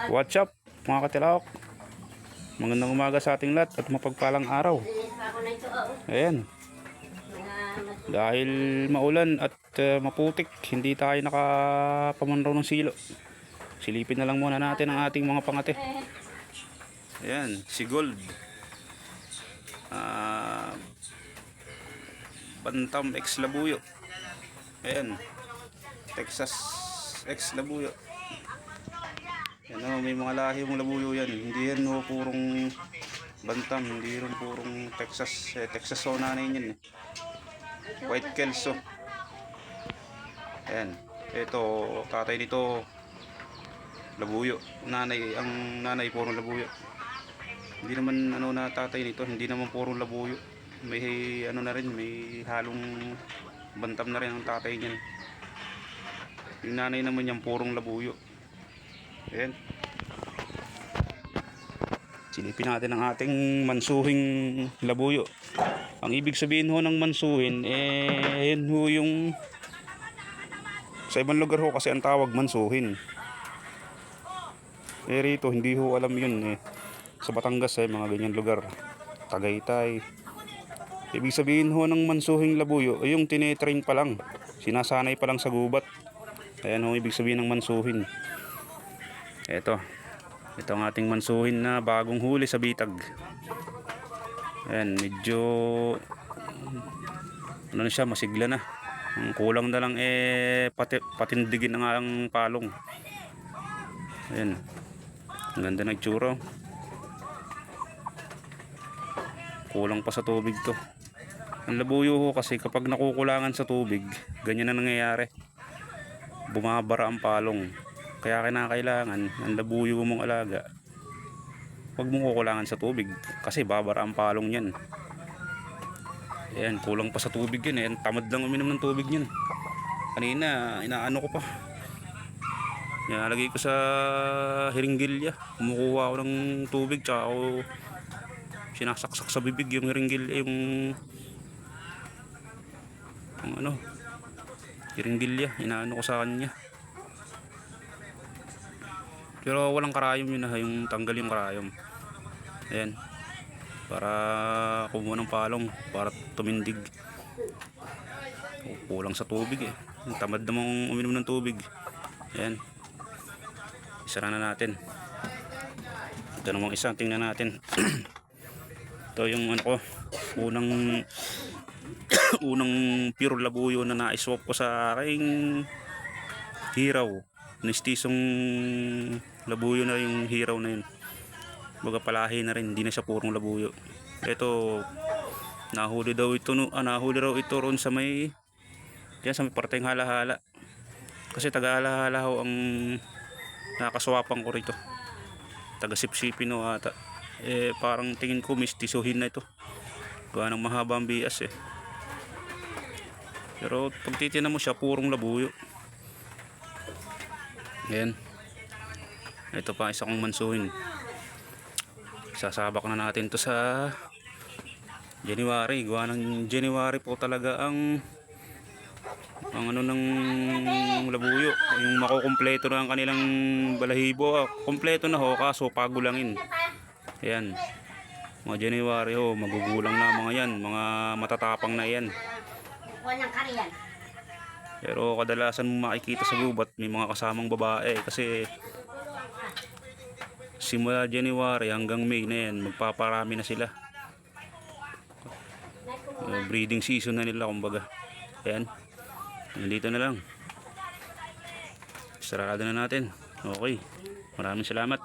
What's up mga katilaok? Magandang umaga sa ating lahat at mapagpalang araw. Ayan. Dahil maulan at maputik, hindi tayo nakapamanraw ng silo. Silipin na lang muna natin ang ating mga pangate. Ayan, si Gold. Bantam X Labuyo. Ayan, Texas X Labuyo. Yan o, may mga lahi yung labuyo yan. Hindi yan o purong bantam, hindi rin purong Texas. Texas o nanay yan. White Kelso. Ayan, ito tatay nito labuyo. Ang nanay purong labuyo. Hindi naman ano na tatay nito, hindi naman purong labuyo. May ano na rin, may halong bantam na rin ang tatay niyan. Yung nanay naman yan purong labuyo. Ayan. Silipin natin ang ating mansuhing labuyo. Ang ibig sabihin ho ng mansuhin, yun ho yung sa ibang lugar ho kasi ang tawag mansuhin. Rito hindi ho alam yun sa Batangas mga ganyan lugar. Tagaytay. Ibig sabihin ho ng mansuhing labuyo ay yung tinetrain pa lang. Sinasanay pa lang sa gubat. Ayan ho ibig sabihin ng mansuhin. Ito ang ating mansuhin na bagong huli sa bitag. Ayan, medyo ano na siya, masigla na. Ang kulang na lang patindigin ang palong. Ayan, ang ganda ng itsura. Kulang pa sa tubig to. Ang labuyo ho kasi kapag nakukulangan sa tubig, ganyan na nangyayari, bumabara ang palong. Kaya kinakailangan ang labuyo mong alaga, huwag mong kukulangan sa tubig kasi babara ang palong yan. Ayan, kulang pa sa tubig yan. Ayan, tamad lang uminom ng tubig yan. Kanina inaano ko pa, nilagay ko sa hiringgilya, kumukuha ako ng tubig tsaka ako sinasaksak sa bibig yung hiringgilya, yung hiringgilya, inaano ko sa kanya. Pero walang karayom yun yung tanggal yung karayom. Ayan, para kumuha ng palong, para tumindig. Kulang sa tubig tamad namang uminom ng tubig. Ayan, isara na natin. Ito namang isa, tingnan natin. Ito yung unang pure labuyo na na-swap ko sa aking hiraw. Nistisong labuyo na yung hiraw na yun. Baga palahi na rin, hindi na siya purong labuyo. Ito nahuli raw ito roon sa may parteng halahala. Kasi taga halahala ho ang nakaswapan ko rito. Taga sipsipin ho ata. Parang tingin ko mistisuhin na ito. Gawa ng mahaba ang bias Pero pag titinan mo siya, purong labuyo. Ayan. Ito pa isa kong mansuhin. Sasabak na natin to sa January. Gawa ng January po talaga ang ano ng labuyo. Yung makukumpleto na ang kanilang balahibo. Kompleto na ho, kaso pagulangin. Ayan. Mga January ho, magugulang na mga yan. Mga matatapang na yan. Pero kadalasan mo makikita sa gubat may mga kasamang babae kasi simula January hanggang May na yan, magpaparami na sila. Breeding season na nila kumbaga. Ayan, nandito na lang, sarado na natin. Okay, maraming salamat.